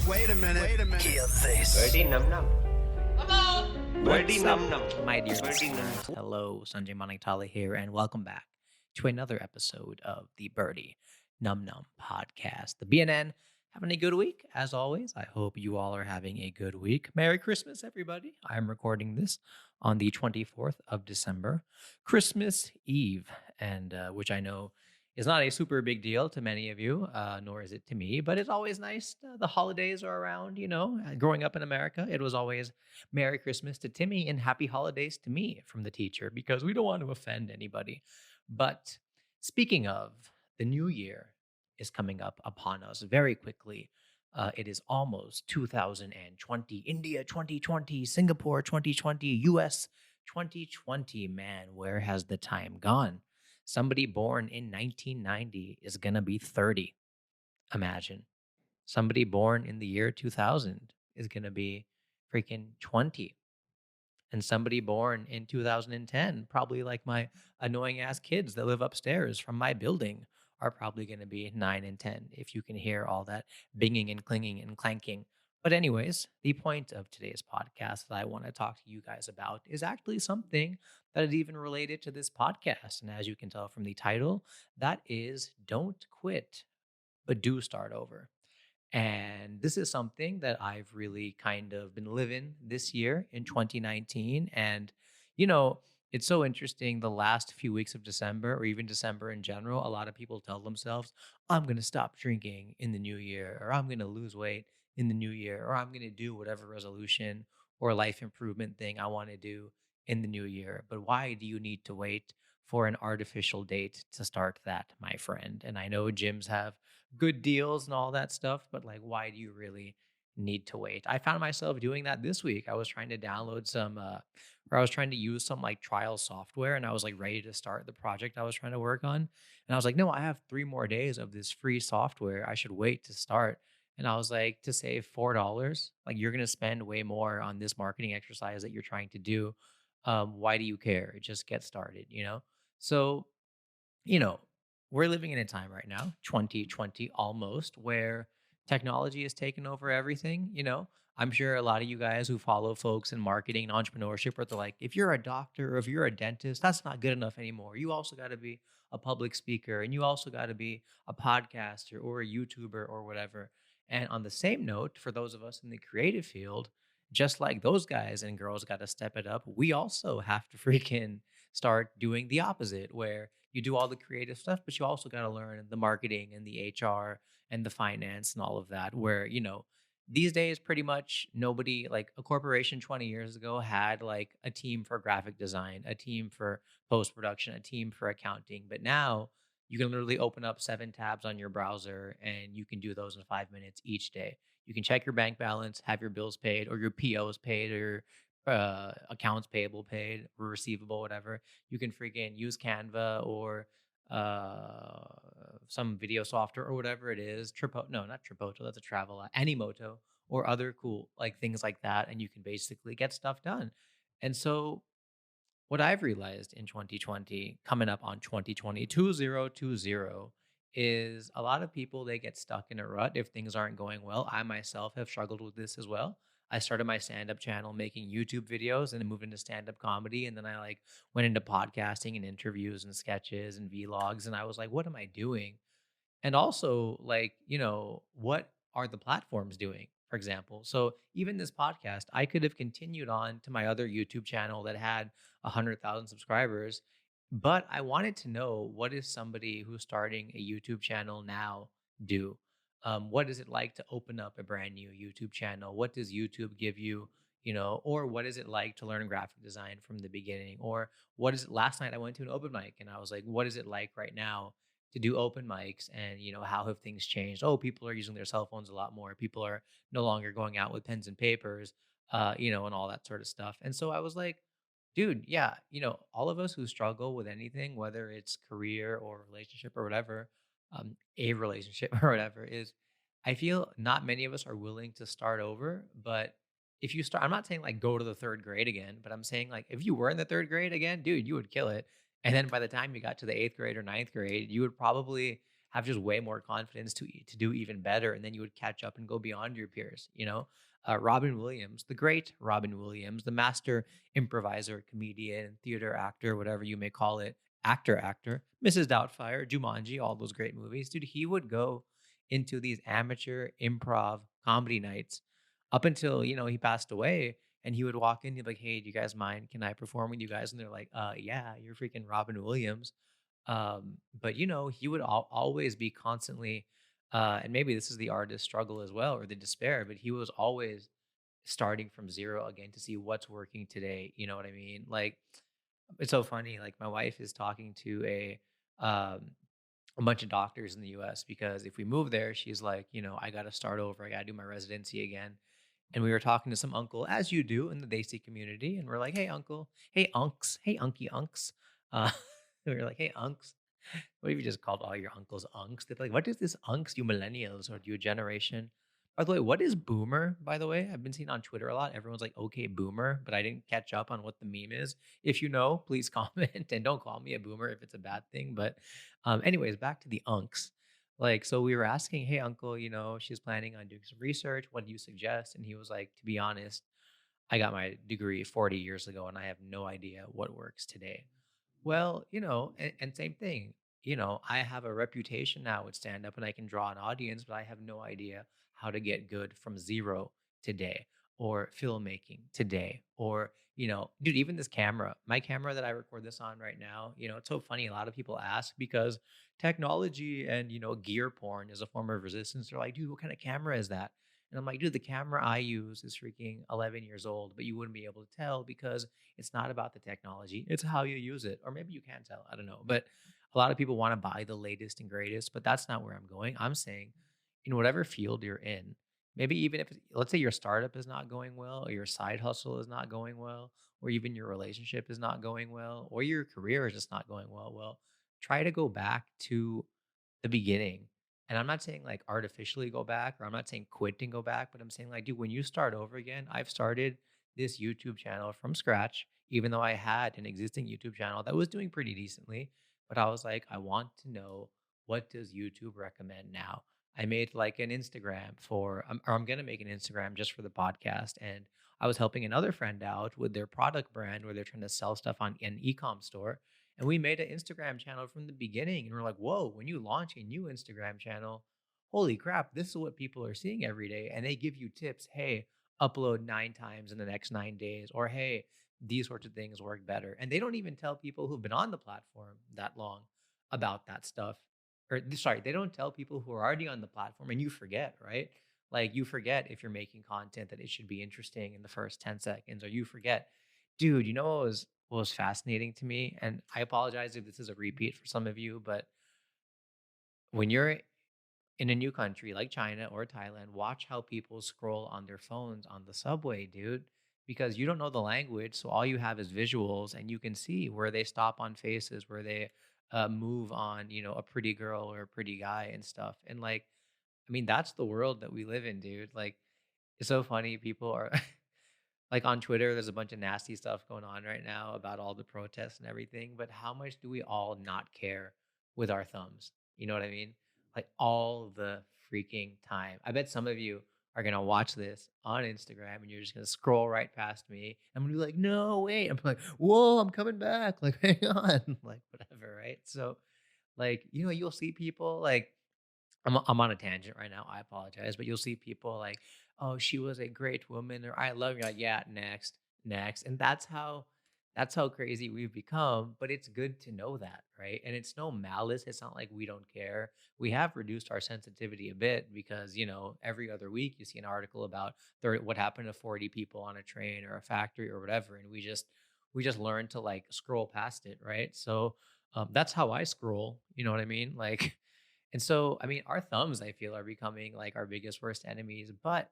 Wait a minute. Hear this. Birdy num num. Birdy What's num up, num. my dear Birdy num. listeners? Hello, Sanjay Manaktala here, and welcome back to another episode of the Birdy Num Num podcast. The BNN having a good week, as always. I hope you all are having a good week. Merry Christmas, everybody. I'm recording this on the 24th of December, Christmas Eve, and which I know is not a super big deal to many of you, nor is it to me, but it's always nice. The holidays are around, you know. Growing up in America, it was always Merry Christmas to Timmy and Happy Holidays to me from the teacher because we don't want to offend anybody. But speaking of, the new year is coming up upon us very quickly. It is almost 2020, India 2020, Singapore 2020, US 2020. Man, where has the time gone? Somebody born in 1990 is going to be 30. Imagine. Somebody born in the year 2000 is going to be freaking 20. And somebody born in 2010, probably like my annoying ass kids that live upstairs from my building, are probably going to be 9 and 10 if you can hear all that binging and clinging and clanking. But, anyways, the point of today's podcast that I want to talk to you guys about is actually something that is even related to this podcast. And as you can tell from the title, that is Don't Quit, but Do Start Over. And this is something that I've really kind of been living this year in 2019. And, you know, it's so interesting. The last few weeks of December, or even December in general, a lot of people tell themselves, I'm going to stop drinking in the new year, or I'm going to lose weight in the new year, or I'm going to do whatever resolution or life improvement thing I want to do in the new year. But why do you need to wait for an artificial date to start that, my friend? And I know gyms have good deals and all that stuff, but like, why do you really need to wait? I found myself doing that this week. I was trying to download some, or I was trying to use some like trial software, and I was like ready to start the project I was trying to work on. And I was like, no, I have 3 more days of this free software. I should wait to start. And I was like, to save $4, like you're gonna spend way more on this marketing exercise that you're trying to do. Why do you care? Just get started, you know? So you know, we're living in a time right now, 2020 almost, where technology has taken over everything. I'm sure a lot of you guys who follow folks in marketing and entrepreneurship are like, if you're a doctor or if you're a dentist, that's not good enough anymore. You also got to be a public speaker and you also got to be a podcaster or a YouTuber or whatever. And on the same note, for those of us in the creative field, just like those guys and girls got to step it up, we also have to freaking start doing the opposite, where you do all the creative stuff, but you also got to learn the marketing and the HR and the finance and all of that. Where, these days, pretty much nobody, like a corporation 20 years ago, had like a team for graphic design, a team for post production, a team for accounting. But now you can literally open up 7 tabs on your browser and you can do those in 5 minutes each day. You can check your bank balance, have your bills paid, or your POs paid, or accounts payable paid, or receivable, whatever. You can freaking use Canva or uh, some video software or whatever it is. No, not Tripoto, that's a travel app. Animoto or other cool like things like that, and you can basically get stuff done. And so what I've realized in 2020, coming up on 2020, 2020, is a lot of people, they get stuck in a rut if things aren't going well. I myself have struggled with this as well. I started my stand-up channel making YouTube videos and then moved into stand-up comedy. And then I like went into podcasting and interviews and sketches and vlogs. And I was like, what am I doing? And also, like, what are the platforms doing, for example? So even this podcast, I could have continued on to my other YouTube channel that had 100,000 subscribers, but I wanted to know, what is somebody who's starting a YouTube channel now do? What is it like to open up a brand new YouTube channel? What does YouTube give you? Or what is it like to learn graphic design from the beginning? Or what is it? Last night I went to an open mic and I was like, what is it like right now to do open mics? And how have things changed? Oh, people are using their cell phones a lot more. People are no longer going out with pens and papers, and all that sort of stuff. And so I was like, dude, yeah, all of us who struggle with anything, whether it's career or relationship or whatever, a relationship or whatever, is I feel not many of us are willing to start over. But if you start, I'm not saying like go to the third grade again, but I'm saying like if you were in the third grade again, dude, you would kill it. And then by the time you got to the eighth grade or ninth grade, you would probably have just way more confidence to do even better, and then you would catch up and go beyond your peers. Robin Williams, the great Robin Williams, the master improviser, comedian, theater actor, whatever you may call it, actor, Mrs. Doubtfire, Jumanji, all those great movies. Dude, he would go into these amateur improv comedy nights up until, he passed away. And he would walk in, he'd be like, "Hey, do you guys mind? Can I perform with you guys?" And they're like, yeah, you're freaking Robin Williams. But he would always be constantly, and maybe this is the artist struggle as well, or the despair, but he was always starting from zero again to see what's working today. You know what I mean? Like, it's so funny. Like, my wife is talking to a bunch of doctors in the US because if we move there, she's like, I got to start over. I got to do my residency again. And we were talking to some uncle, as you do in the Desi community. And we're like, "Hey, uncle. Hey, unks. Hey, unky unks." Uh, we were like, "Hey, unks. What if you just called all your uncles unks?" They'd be like, "What is this unks, you millennials or you generation?" By the way, what is boomer, by the way? I've been seeing on Twitter a lot. Everyone's like, okay, boomer, but I didn't catch up on what the meme is. If you know, please comment and don't call me a boomer if it's a bad thing. But, anyways, back to the unks. Like, so we were asking, "Hey, uncle, she's planning on doing some research. What do you suggest?" And he was like, "To be honest, I got my degree 40 years ago and I have no idea what works today." Well, and same thing. I have a reputation now with stand up and I can draw an audience, but I have no idea how to get good from zero today or filmmaking today or, dude, even this camera, my camera that I record this on right now, it's so funny. A lot of people ask because technology and, gear porn is a form of resistance. They're like, "Dude, what kind of camera is that?" And I'm like, "Dude, the camera I use is freaking 11 years old, but you wouldn't be able to tell because it's not about the technology, it's how you use it." Or maybe you can tell, I don't know. But a lot of people want to buy the latest and greatest, but that's not where I'm going. I'm saying in whatever field you're in, maybe even if, let's say your startup is not going well, or your side hustle is not going well, or even your relationship is not going well, or your career is just not going well, try to go back to the beginning. And I'm not saying like artificially go back, or I'm not saying quit and go back, but I'm saying like, dude, when you start over again, I've started this YouTube channel from scratch, even though I had an existing YouTube channel that was doing pretty decently. But I was like, I want to know, what does YouTube recommend now? I made like an Instagram or I'm going to make an Instagram just for the podcast. And I was helping another friend out with their product brand where they're trying to sell stuff on an e-com store. And we made an Instagram channel from the beginning. And we're like, whoa, when you launch a new Instagram channel, holy crap, this is what people are seeing every day. And they give you tips. Hey, upload 9 times in the next 9 days, or hey, these sorts of things work better. And they don't even tell people who've been on the platform that long about that stuff. Or sorry, they don't tell people who are already on the platform, and you forget, right? Like, you forget if you're making content that it should be interesting in the first 10 seconds, or you forget, dude, what was fascinating to me? And I apologize if this is a repeat for some of you, but when you're in a new country like China or Thailand, watch how people scroll on their phones on the subway, dude, because you don't know the language. So all you have is visuals, and you can see where they stop on faces, where they move on, a pretty girl or a pretty guy and stuff. And like, I mean, that's the world that we live in, dude. Like, it's so funny. People are like on Twitter, there's a bunch of nasty stuff going on right now about all the protests and everything. But how much do we all not care with our thumbs? You know what I mean? Like, all the freaking time. I bet some of you are gonna watch this on Instagram and you're just gonna scroll right past me. I'm gonna be like, "No, wait." I'm like, "Whoa, I'm coming back." Like, hang on. Like, whatever, right? So, like, you'll see people like, I'm on a tangent right now. I apologize, but you'll see people like, "Oh, she was a great woman," or "I love you." Like, yeah, next, next, and that's how crazy we've become. But it's good to know that, right? And it's no malice. It's not like we don't care. We have reduced our sensitivity a bit because every other week you see an article about what happened to 40 people on a train or a factory or whatever, and we just learn to like scroll past it, right? So that's how I scroll. You know what I mean? Like. And so, I mean, our thumbs, I feel, are becoming like our biggest worst enemies. But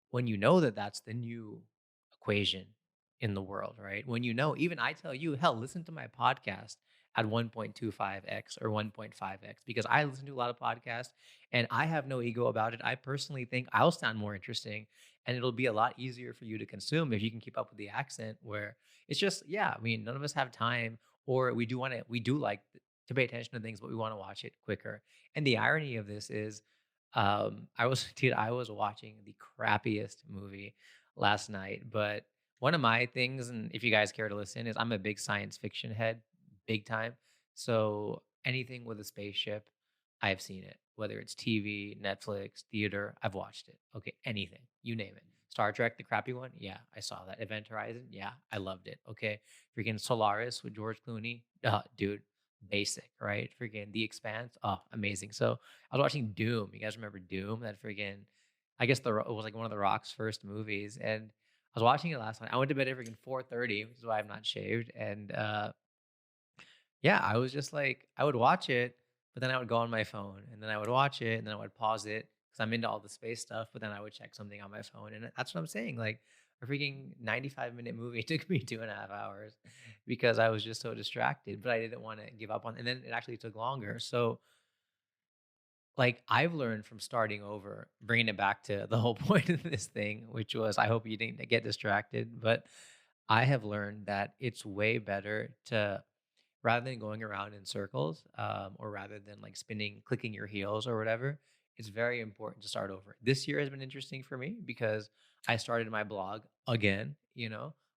when you know that that's the new equation in the world, right? When even I tell you, hell, listen to my podcast at 1.25x or 1.5x, because I listen to a lot of podcasts and I have no ego about it. I personally think I'll sound more interesting and it'll be a lot easier for you to consume if you can keep up with the accent, where it's just, yeah, I mean, none of us have time, or we do like to pay attention to things, but we want to watch it quicker. And the irony of this is, I was watching the crappiest movie last night, but one of my things, and if you guys care to listen, is I'm a big science fiction head, big time. So anything with a spaceship, I've seen it. Whether it's TV, Netflix, theater, I've watched it. Okay, anything, you name it. Star Trek, the crappy one, yeah, I saw that. Event Horizon, yeah, I loved it. Okay, freaking Solaris with George Clooney, dude, basic, right? Freaking The Expanse, oh, amazing. So I was watching Doom. You guys remember Doom? That freaking, I guess it was like one of the Rock's first movies, and I was watching it last night. I went to bed at freaking 4:30, which is why I'm not shaved, and yeah, I was just like, I would watch it, but then I would go on my phone, and then I would watch it, and then I would pause it because I'm into all the space stuff. But then I would check something on my phone, and that's what I'm saying. Like a freaking 95-minute movie took me 2.5 hours because I was just so distracted. But I didn't want to give up on, and then it actually took longer. So like I've learned from starting over, bringing it back to the whole point of this thing, which was I hope you didn't get distracted, but I have learned that it's way better to rather than going around in circles, or rather than like spinning, clicking your heels or whatever, it's very important to start over. This year has been interesting for me because I started my blog again,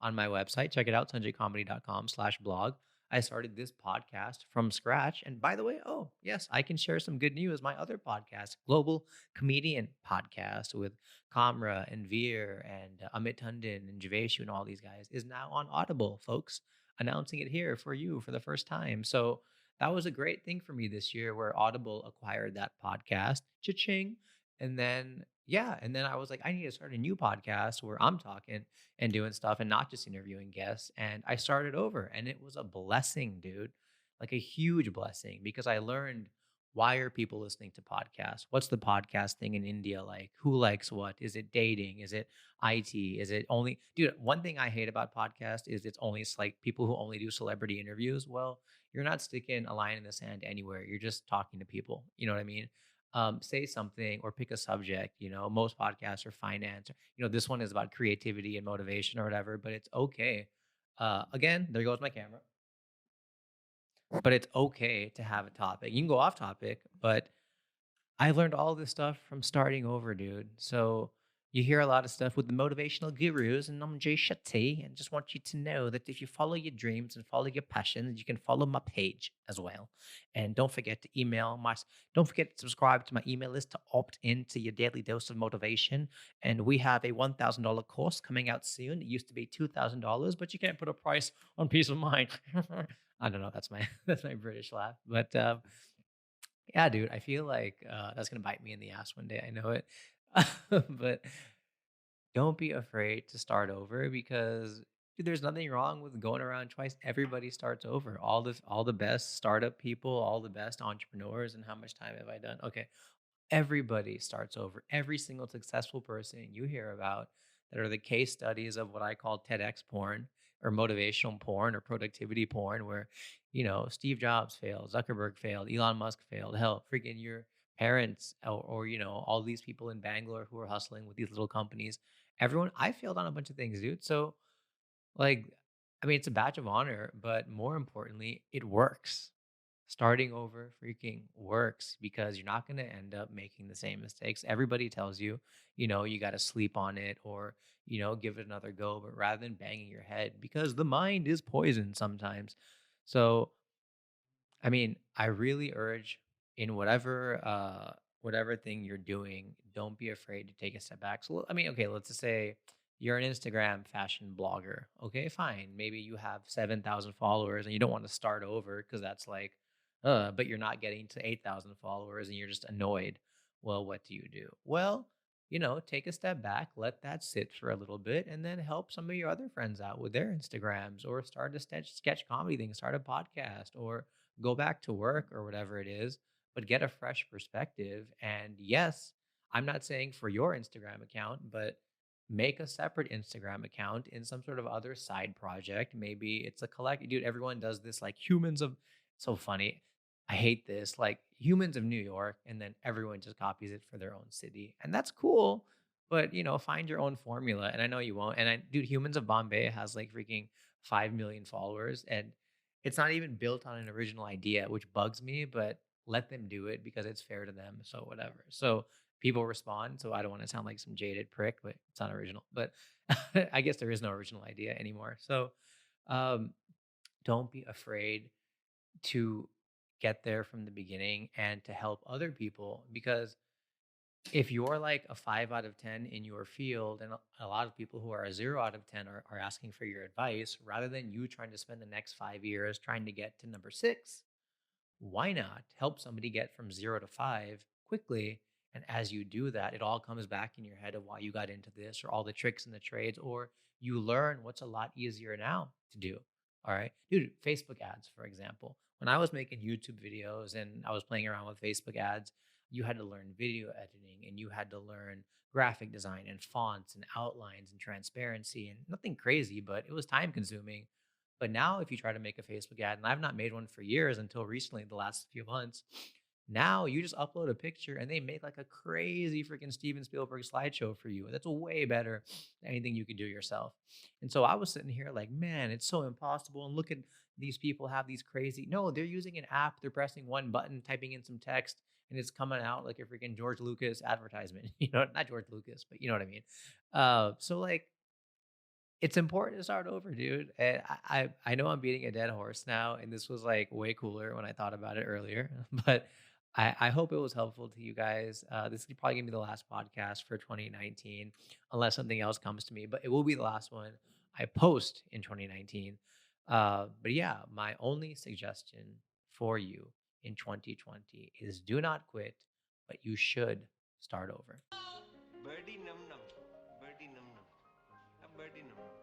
on my website. Check it out, sanjaycomedy.com/blog. I started this podcast from scratch. And by the way, oh, yes, I can share some good news. My other podcast, Global Comedian Podcast with Kamra and Veer and Amit Tandon and Javeshu and all these guys, is now on Audible, folks, announcing it here for you for the first time. So that was a great thing for me this year where Audible acquired that podcast. Cha-ching. And then, yeah. And then I was like, I need to start a new podcast where I'm talking and doing stuff and not just interviewing guests. And I started over and it was a blessing, dude. Like a huge blessing because I learned why are people listening to podcasts? What's the podcast thing in India like? Who likes what? Is it dating? Is it IT? Is it only, dude? One thing I hate about podcast is it's only like people who only do celebrity interviews. Well, you're not sticking a line in the sand anywhere. You're just talking to people. You know what I mean? Say something or pick a subject. Most podcasts are finance. This one is about creativity and motivation or whatever. But it's okay. Again, there goes my camera. But it's okay to have a topic. You can go off topic, but I learned all this stuff from starting over, dude. So you hear a lot of stuff with the motivational gurus, and I'm Jay Shetty, and just want you to know that if you follow your dreams and follow your passions, you can follow my page as well. And don't forget to don't forget to subscribe to my email list to opt into your daily dose of motivation. And we have a $1,000 course coming out soon. It used to be $2,000, but you can't put a price on peace of mind. I don't know. That's my that's my British laugh, but yeah, dude, I feel like, that's gonna bite me in the ass one day, I know it. But don't be afraid to start over because, dude, there's nothing wrong with going around twice. Everybody starts over. All the best startup people, all the best entrepreneurs, and how much time have I done? Okay. Everybody starts over. Every single successful person you hear about that are the case studies of what I call TEDx porn or motivational porn or productivity porn, where, Steve Jobs failed, Zuckerberg failed, Elon Musk failed, hell, freaking your parents or all these people in Bangalore who are hustling with these little companies. Everyone, I failed on a bunch of things, dude. So, like, I mean, it's a badge of honor, but more importantly, it works. Starting over freaking works because you're not going to end up making the same mistakes. Everybody tells you, you got to sleep on it or, give it another go, but rather than banging your head because the mind is poison sometimes. So I mean, I really urge in whatever thing you're doing, don't be afraid to take a step back. So I mean, okay, let's just say you're an Instagram fashion blogger. Okay, fine. Maybe you have 7,000 followers and you don't want to start over because that's like, but you're not getting to 8,000 followers and you're just annoyed. Well, what do you do? Well, take a step back, let that sit for a little bit, and then help some of your other friends out with their Instagrams or start a sketch comedy thing, start a podcast, or go back to work or whatever it is, but get a fresh perspective. And yes, I'm not saying for your Instagram account, but make a separate Instagram account in some sort of other side project. Maybe it's a collect. Dude, everyone does this like humans of, so funny. I hate this, like humans of New York, and then everyone just copies it for their own city. And that's cool. But find your own formula. And I know you won't. And dude, Humans of Bombay has like freaking 5 million followers. And it's not even built on an original idea, which bugs me, but let them do it because it's fair to them. So whatever. So people respond. So I don't want to sound like some jaded prick, but it's not original. But I guess there is no original idea anymore. So um, don't be afraid to get there from the beginning and to help other people because if you're like a 5 out of 10 in your field, and a lot of people who are a 0 out of 10 are asking for your advice, rather than you trying to spend the next 5 years trying to get to number six, why not help somebody get from 0 to 5 quickly? And as you do that, it all comes back in your head of why you got into this or all the tricks and the trades, or you learn what's a lot easier now to do. All right. Dude, Facebook ads, for example. When I was making YouTube videos and I was playing around with Facebook ads, you had to learn video editing and you had to learn graphic design and fonts and outlines and transparency and nothing crazy, but it was time consuming. But now, if you try to make a Facebook ad, and I've not made one for years until recently, the last few months, now you just upload a picture and they make like a crazy freaking Steven Spielberg slideshow for you. That's way better than anything you could do yourself. And so I was sitting here like, man, it's so impossible. And look at these people have these crazy. No, they're using an app. They're pressing one button, typing in some text, and it's coming out like a freaking George Lucas advertisement. Not George Lucas, but you know what I mean. So like it's important to start over, dude. And I know I'm beating a dead horse now, and this was like way cooler when I thought about it earlier. But I hope it was helpful to you guys. This is probably gonna be the last podcast for 2019, unless something else comes to me. But it will be the last one I post in 2019. But yeah, my only suggestion for you in 2020 is do not quit, but you should start over. Birdy num num. Birdy num num. A birdie num num.